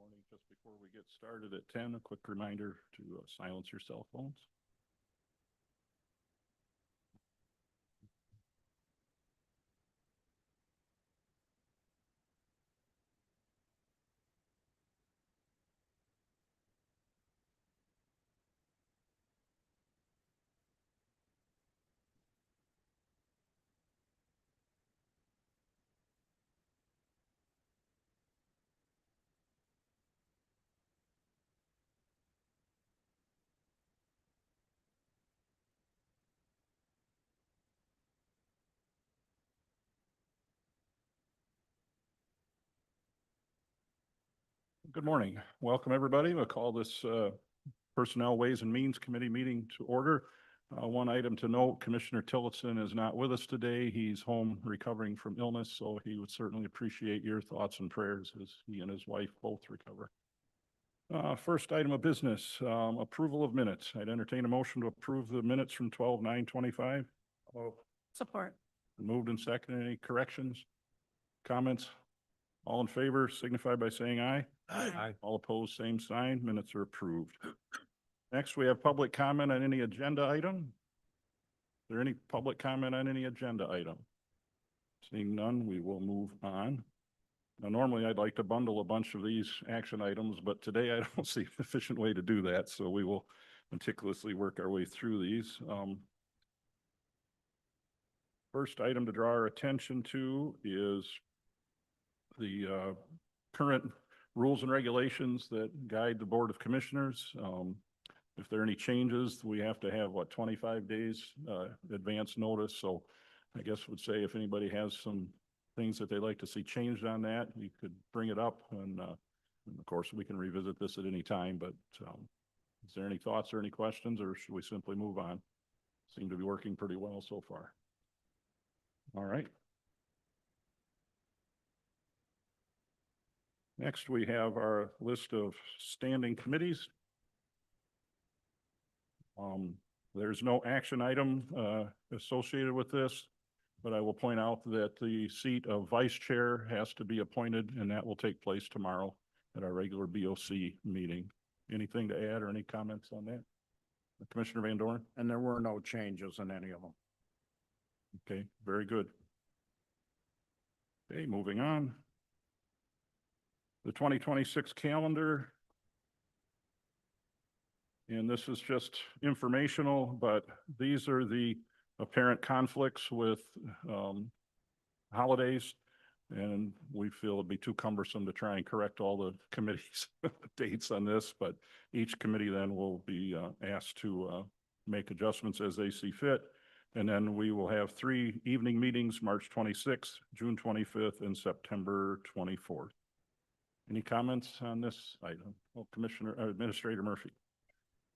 morning. Just before we get started at 10, a quick reminder to silence your cell phones. Good morning. Welcome, everybody. We'll call this Personnel Ways and Means Committee meeting to order. One item to note, Commissioner Tillotson is not with us today. He's home recovering from illness, so he would certainly appreciate your thoughts and prayers as he and his wife both recover. First item of business, approval of minutes. I'd entertain a motion to approve the minutes from 12/9/25. Support. Moved and seconded. Any corrections, comments? All in favor signify by saying aye. Aye. All opposed, same sign. Minutes are approved. Next, we have public comment on any agenda item. Is there any public comment on any agenda item? Seeing none, we will move on. Now, normally I'd like to bundle a bunch of these action items, but today I don't see an efficient way to do that, so we will meticulously work our way through these. First item to draw our attention to is the current rules and regulations that guide the Board of Commissioners. If there are any changes, we have to have, 25 days advance notice. So I guess would say if anybody has some things that they'd like to see changed on that, you could bring it up. And of course, we can revisit this at any time. But is there any thoughts or any questions, or should we simply move on? Seem to be working pretty well so far. All right. Next, we have our list of standing committees. There's no action item associated with this, but I will point out that the seat of vice chair has to be appointed, and that will take place tomorrow at our regular BOC meeting. Anything to add or any comments on that? Commissioner Van Doren? And there were no changes in any of them. Okay, very good. Okay, moving on. The 2026 calendar. And this is just informational, but these are the apparent conflicts with holidays. And we feel it'd be too cumbersome to try and correct all the committees' dates on this, but each committee then will be asked to make adjustments as they see fit. And then we will have 3 evening meetings, March 26th, June 25th, and September 24th. Any comments on this item? Well, Administrator Murphy.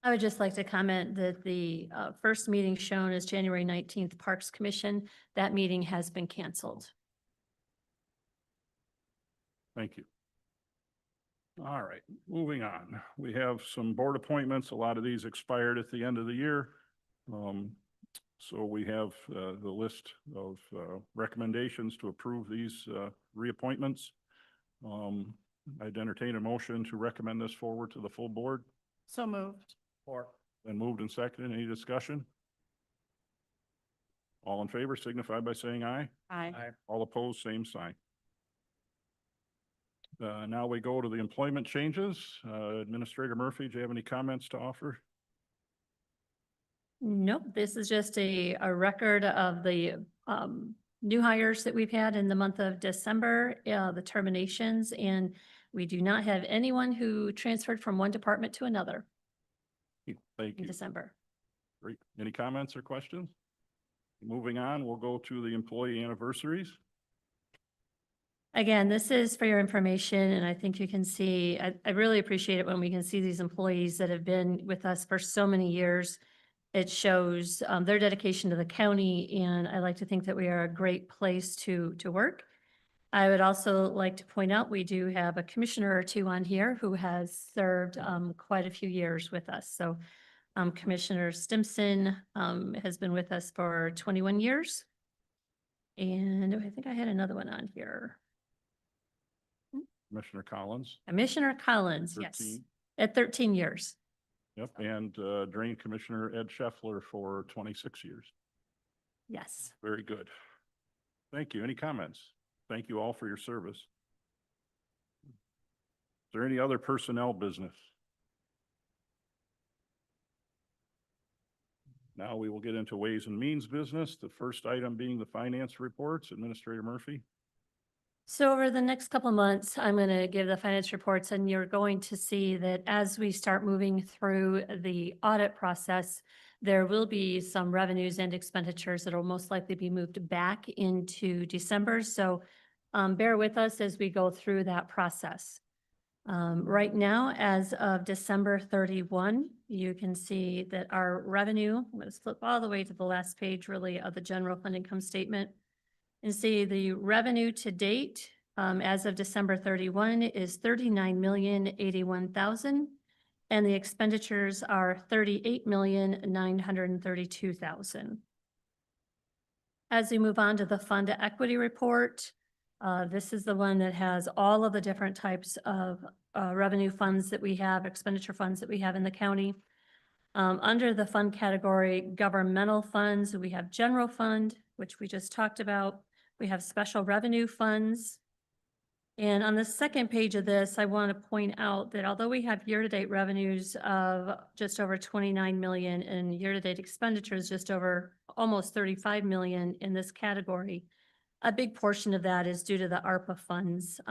I would just like to comment that the first meeting shown is January 19th, Parks Commission. That meeting has been canceled. Thank you. All right, moving on. We have some board appointments. A lot of these expired at the end of the year. So we have the list of recommendations to approve these reappointments. I'd entertain a motion to recommend this forward to the full board. So moved. Or Then moved and seconded. Any discussion? All in favor signify by saying aye. Aye. All opposed, same sign. Now we go to the employment changes. Administrator Murphy, do you have any comments to offer? Nope, this is just a record of the new hires that we've had in the month of December, the terminations, and we do not have anyone who transferred from one department to another Thank in you. December. Great. Any comments or questions? Moving on, we'll go to the employee anniversaries. Again, this is for your information, and I think you can see, I really appreciate it when we can see these employees that have been with us for so many years. It shows their dedication to the county, and I like to think that we are a great place to work. I would also like to point out, we do have a commissioner or two on here who has served quite a few years with us. So Commissioner Stimson has been with us for 21 years. And I think I had another one on here. Commissioner Collins. Commissioner Collins, yes, 13. at 13 years. Yep, and Drain Commissioner Ed Scheffler for 26 years. Yes. Very good. Thank you. Any comments? Thank you all for your service. Is there any other personnel business? Now we will get into Ways and Means business. The first item being the finance reports. Administrator Murphy. So over the next couple of months, I'm going to give the finance reports, and you're going to see that as we start moving through the audit process, there will be some revenues and expenditures that will most likely be moved back into December. So bear with us as we go through that process. Right now, as of December 31, you can see that our revenue, I'm going to flip all the way to the last page really of the general fund income statement. And see the revenue to date, as of December 31 is 39,081,000. And the expenditures are 38,932,000. As we move on to the fund to equity report, this is the one that has all of the different types of revenue funds that we have, expenditure funds that we have in the county. Under the fund category, governmental funds, we have general fund, which we just talked about. We have special revenue funds. And on the second page of this, I want to point out that although we have year-to-date revenues of just over 29 million and year-to-date expenditures just over almost 35 million in this category, a big portion of that is due to the ARPA funds,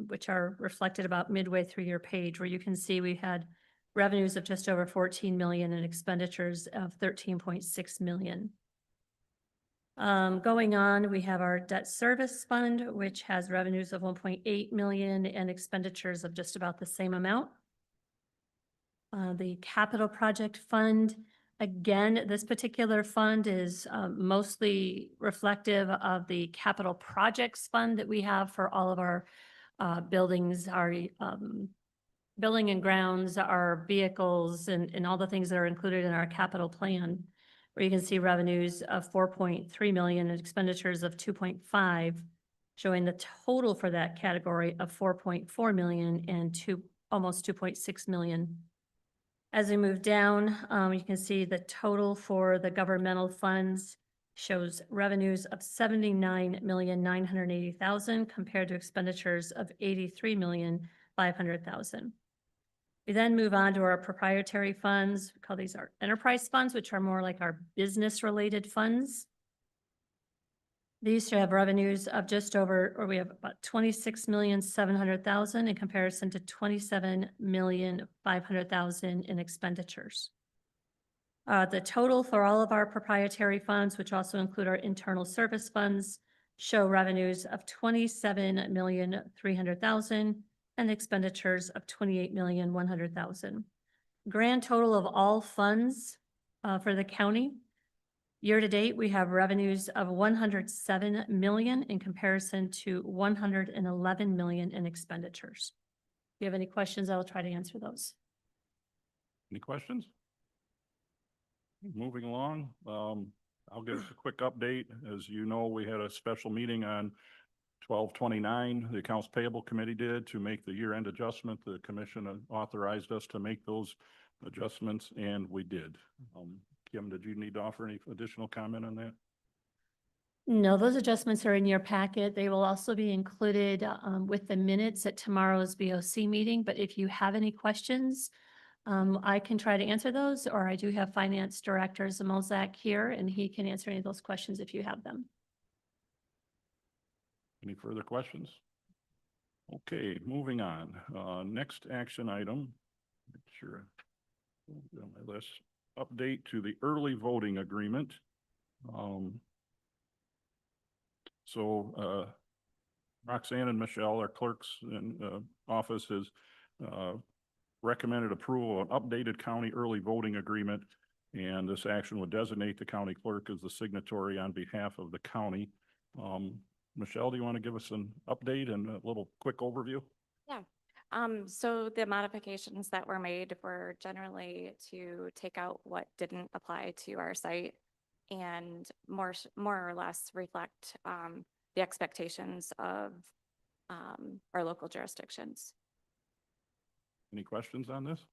which are reflected about midway through your page, where you can see we had revenues of just over 14 million and expenditures of 13.6 million. Going on, we have our debt service fund, which has revenues of 1.8 million and expenditures of just about the same amount. The capital project fund, again, this particular fund is mostly reflective of the capital projects fund that we have for all of our buildings, our building and grounds, our vehicles, and all the things that are included in our capital plan, where you can see revenues of 4.3 million and expenditures of 2.5, showing the total for that category of 4.4 million and almost 2.6 million. As we move down, you can see the total for the governmental funds shows revenues of 79,980,000 compared to expenditures of 83,500,000. We then move on to our proprietary funds. We call these our enterprise funds, which are more like our business-related funds. These have revenues of just over, or we have about 26,700,000 in comparison to 27,500,000 in expenditures. The total for all of our proprietary funds, which also include our internal service funds, show revenues of 27,300,000 and expenditures of 28,100,000. Grand total of all funds for the county. Year to date, we have revenues of 107 million in comparison to 111 million in expenditures. If you have any questions, I'll try to answer those. Any questions? Moving along, I'll give us a quick update. As you know, we had a special meeting on 12/29. The Accounts Payable Committee did to make the year-end adjustment. The commission authorized us to make those adjustments, and we did. Kim, did you need to offer any additional comment on that? No, those adjustments are in your packet. They will also be included with the minutes at tomorrow's BOC meeting. But if you have any questions, I can try to answer those, or I do have Finance Director Zamolzak here, and he can answer any of those questions if you have them. Any further questions? Okay, moving on. Next action item. Make sure on my list. Update to the early voting agreement. Roxanne and Michelle, our clerks in office, has recommended approval of an updated county early voting agreement. And this action would designate the county clerk as the signatory on behalf of the county. Michelle, do you want to give us an update and a little quick overview? Yeah. So the modifications that were made were generally to take out what didn't apply to our site and more or less reflect the expectations of our local jurisdictions. Any questions on this?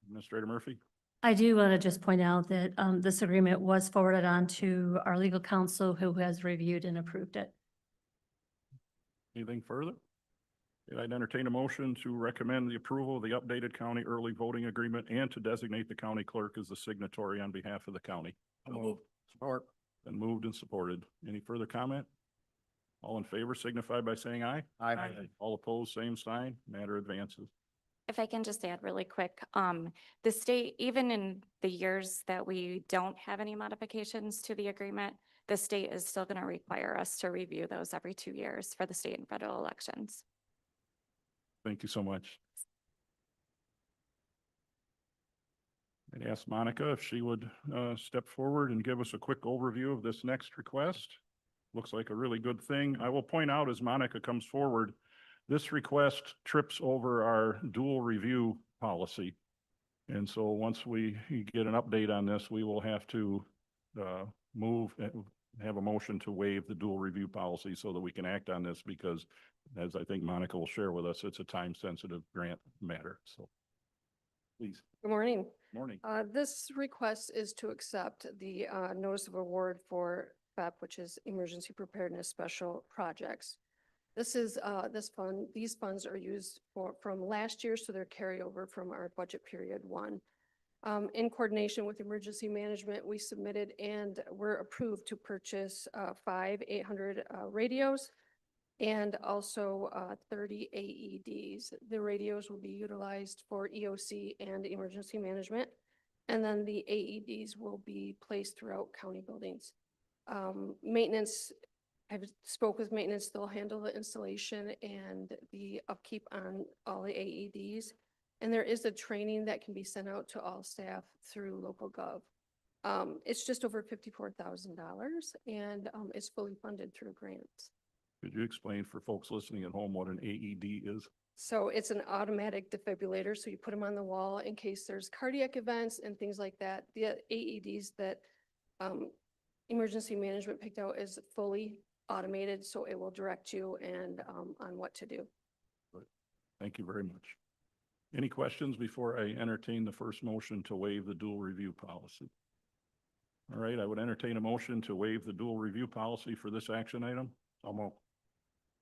Administrator Murphy? I do want to just point out that this agreement was forwarded on to our legal counsel who has reviewed and approved it. Anything further? I'd entertain a motion to recommend the approval of the updated county early voting agreement and to designate the county clerk as the signatory on behalf of the county. Support. Been moved and supported. Any further comment? All in favor signify by saying aye. Aye. All opposed, same sign. Matter advances. If I can just add really quick, the state, even in the years that we don't have any modifications to the agreement, the state is still going to require us to review those every 2 years for the state and federal elections. Thank you so much. I'd ask Monica if she would step forward and give us a quick overview of this next request. Looks like a really good thing. I will point out as Monica comes forward, this request trips over our dual review policy. And so once we get an update on this, we will have to have a motion to waive the dual review policy so that we can act on this because, as I think Monica will share with us, it's a time-sensitive grant matter. So please. Good morning. Morning. This request is to accept the notice of award for FEP, which is Emergency Preparedness Special Projects. This is these funds are used from last year, so they're carryover from our budget period 1. In coordination with emergency management, we submitted and were approved to purchase 5 800 radios and also 30 AEDs. The radios will be utilized for EOC and emergency management. And then the AEDs will be placed throughout county buildings. Maintenance, I've spoke with maintenance, they'll handle the installation and the upkeep on all the AEDs. And there is a training that can be sent out to all staff through local gov. It's just over $54,000 and it's fully funded through grants. Could you explain for folks listening at home what an AED is? So it's an automatic defibrillator. So you put them on the wall in case there's cardiac events and things like that. The AEDs that emergency management picked out is fully automated, so it will direct you and on what to do. Thank you very much. Any questions before I entertain the first motion to waive the dual review policy? All right, I would entertain a motion to waive the dual review policy for this action item.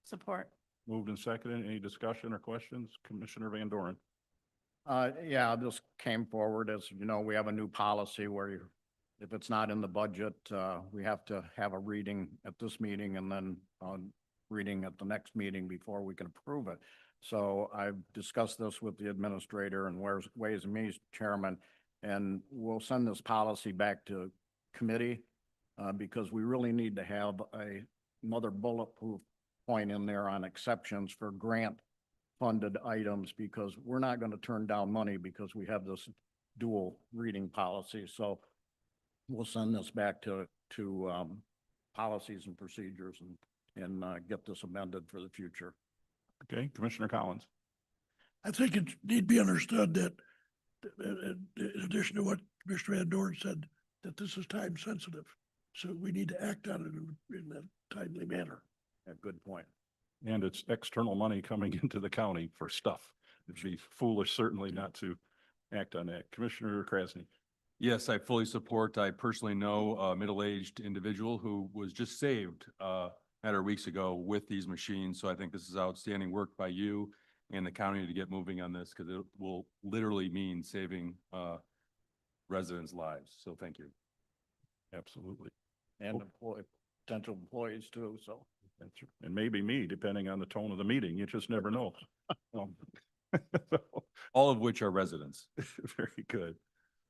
Support. Moved and seconded. Any discussion or questions? Commissioner Van Doren. Yeah, this came forward as, you know, we have a new policy where if it's not in the budget, we have to have a reading at this meeting and then reading at the next meeting before we can approve it. So I've discussed this with the administrator and Ways and Means Chairman, and we'll send this policy back to committee because we really need to have another bulletproof point in there on exceptions for grant funded items because we're not going to turn down money because we have this dual reading policy. So we'll send this back to policies and procedures and get this amended for the future. Okay, Commissioner Collins. I think it need be understood that in addition to what Commissioner Van Dorn said, that this is time sensitive. So we need to act on it in a timely manner. A good point. And it's external money coming into the county for stuff. It'd be foolish certainly not to act on that. Commissioner Krasny. Yes, I fully support. I personally know a middle-aged individual who was just saved a matter of weeks ago with these machines. So I think this is outstanding work by you and the county to get moving on this because it will literally mean saving residents' lives. So thank you. Absolutely. And potential employees too, so. And maybe me, depending on the tone of the meeting. You just never know. All of which are residents. Very good.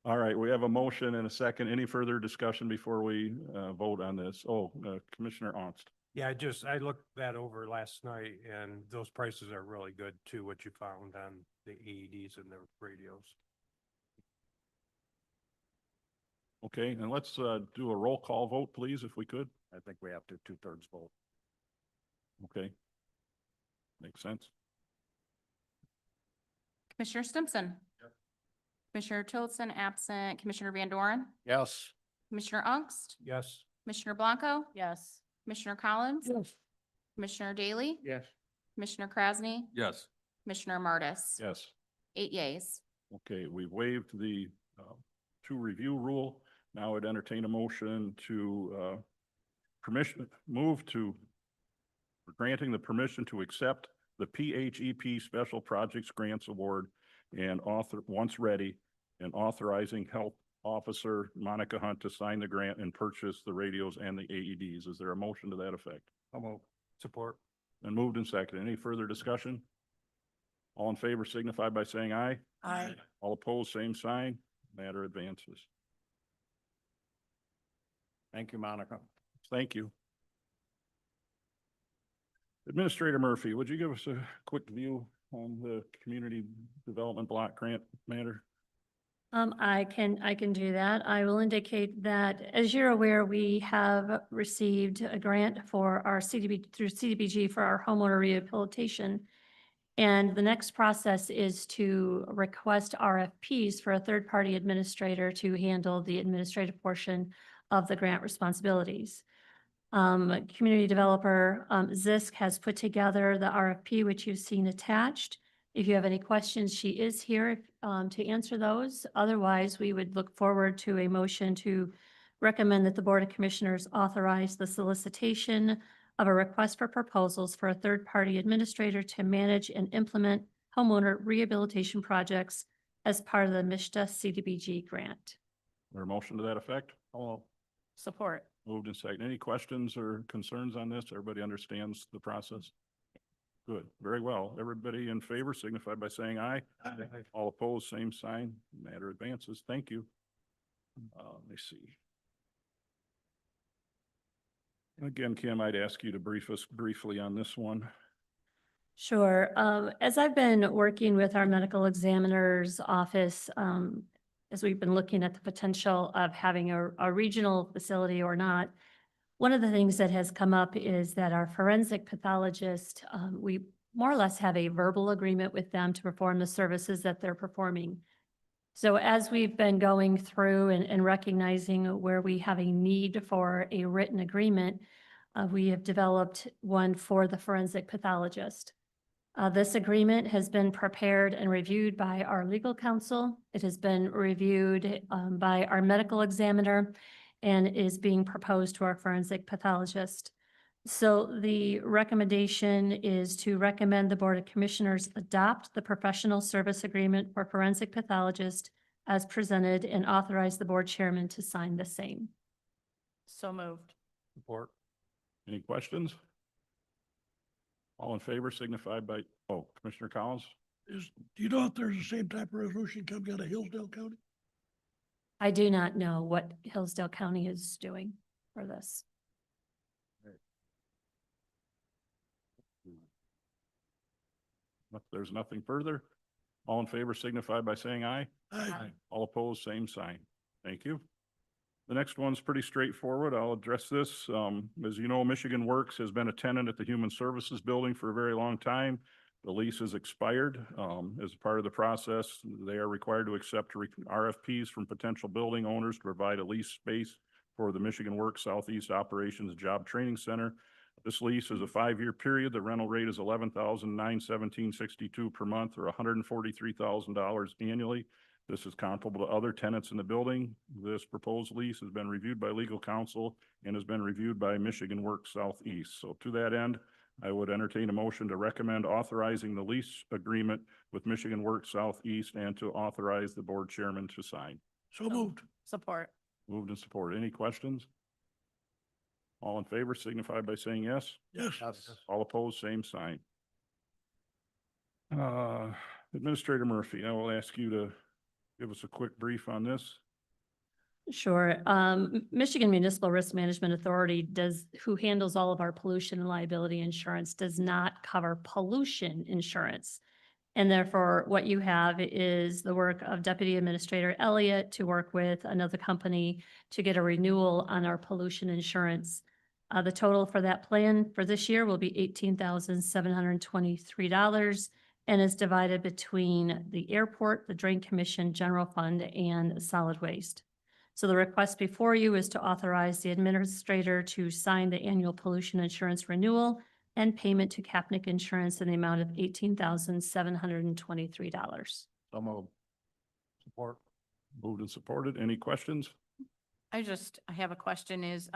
All right, we have a motion and a second. Any further discussion before we vote on this? Oh, Commissioner Ernst. Yeah, I looked that over last night and those prices are really good too, what you found on the AEDs and the radios. Okay, and let's do a roll call vote, please, if we could. I think we have to 2/3 vote. Okay. Makes sense. Commissioner Stimson. Commissioner Tillotson absent. Commissioner Van Doren. Yes. Commissioner Ungst. Yes. Commissioner Blanco. Yes. Commissioner Collins. Yes. Commissioner Daly, Yes. Commissioner Krasny, Yes. Commissioner Martis. Yes. 8 yeas. Okay, we've waived the two review rule. Now I'd entertain a motion to move to granting the permission to accept the PHEP Special Projects Grants Award and once ready, and authorizing Health Officer Monica Hunt to sign the grant and purchase the radios and the AEDs. Is there a motion to that effect? Support. And moved and seconded. Any further discussion? All in favor signify by saying aye. Aye. All opposed, same sign. Matter advances. Thank you, Monica. Thank you. Administrator Murphy, would you give us a quick view on the community development block grant matter? I can do that. I will indicate that, as you're aware, we have received a grant for our through CDBG for our homeowner rehabilitation. And the next process is to request RFPs for a third-party administrator to handle the administrative portion of the grant responsibilities. Community developer, Zisk has put together the RFP, which you've seen attached. If you have any questions, she is here, to answer those. Otherwise, we would look forward to a motion to recommend that the Board of Commissioners authorize the solicitation of a request for proposals for a third-party administrator to manage and implement homeowner rehabilitation projects as part of the MISTA CDBG grant. Or a motion to that effect? Support. Moved and seconded. Any questions or concerns on this? Everybody understands the process? Good, very well. Everybody in favor signify by saying aye. All opposed, same sign. Matter advances. Thank you. Let me see. Again, Kim, I'd ask you to brief us briefly on this one. Sure. As I've been working with our medical examiner's office, as we've been looking at the potential of having a regional facility or not, one of the things that has come up is that our forensic pathologist, we more or less have a verbal agreement with them to perform the services that they're performing. So as we've been going through and recognizing where we have a need for a written agreement, we have developed one for the forensic pathologist. This agreement has been prepared and reviewed by our legal counsel. It has been reviewed by our medical examiner and is being proposed to our forensic pathologist. So the recommendation is to recommend the Board of Commissioners adopt the professional service agreement for forensic pathologist as presented and authorize the board chairman to sign the same. So moved. Support. Any questions? All in favor signify by, Commissioner Collins? Do you know if there's the same type of resolution coming out of Hillsdale County? I do not know what Hillsdale County is doing for this. If there's nothing further, all in favor signify by saying aye. Aye. All opposed, same sign. Thank you. The next one's pretty straightforward. I'll address this. As you know, Michigan Works has been a tenant at the Human Services Building for a very long time. The lease has expired. As part of the process, they are required to accept RFPs from potential building owners to provide a lease space for the Michigan Works Southeast Operations Job Training Center. This lease is a 5-year period. The rental rate is $11,917.62 per month, or $143,000 annually. This is comparable to other tenants in the building. This proposed lease has been reviewed by legal counsel and has been reviewed by Michigan Works Southeast. So to that end, I would entertain a motion to recommend authorizing the lease agreement with Michigan Works Southeast and to authorize the board chairman to sign. So moved. Support. Moved and supported. Any questions? All in favor signify by saying yes. Yes. All opposed, same sign. Administrator Murphy, I will ask you to give us a quick brief on this. Sure. Michigan Municipal Risk Management Authority who handles all of our pollution and liability insurance, does not cover pollution insurance. And therefore, what you have is the work of Deputy Administrator Elliott to work with another company to get a renewal on our pollution insurance. The total for that plan for this year will be $18,723 and is divided between the airport, the Drain Commission, General Fund, and solid waste. So the request before you is to authorize the administrator to sign the annual pollution insurance renewal and payment to Capnick Insurance in the amount of $18,723. So moved. Support. Moved and supported. Any questions? I have a question is,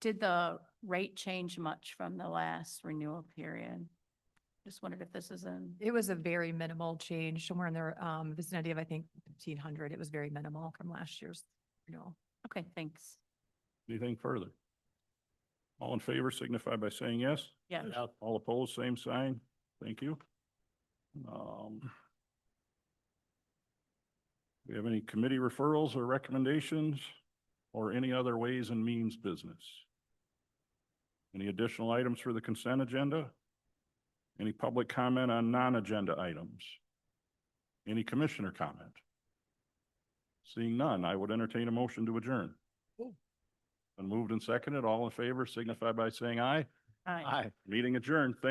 did the rate change much from the last renewal period? Just wondered if this is in, It was a very minimal change, somewhere in the vicinity of, I think, 1,500. It was very minimal from last year's renewal. okay, thanks. Anything further? All in favor signify by saying yes. Yeah. All opposed, same sign. Thank you. We have any committee referrals or recommendations or any other ways and means business? Any additional items for the consent agenda? Any public comment on non-agenda items? Any commissioner comment? Seeing none, I would entertain a motion to adjourn. Been moved and seconded. All in favor signify by saying aye. Aye. Aye. Meeting adjourned. Thank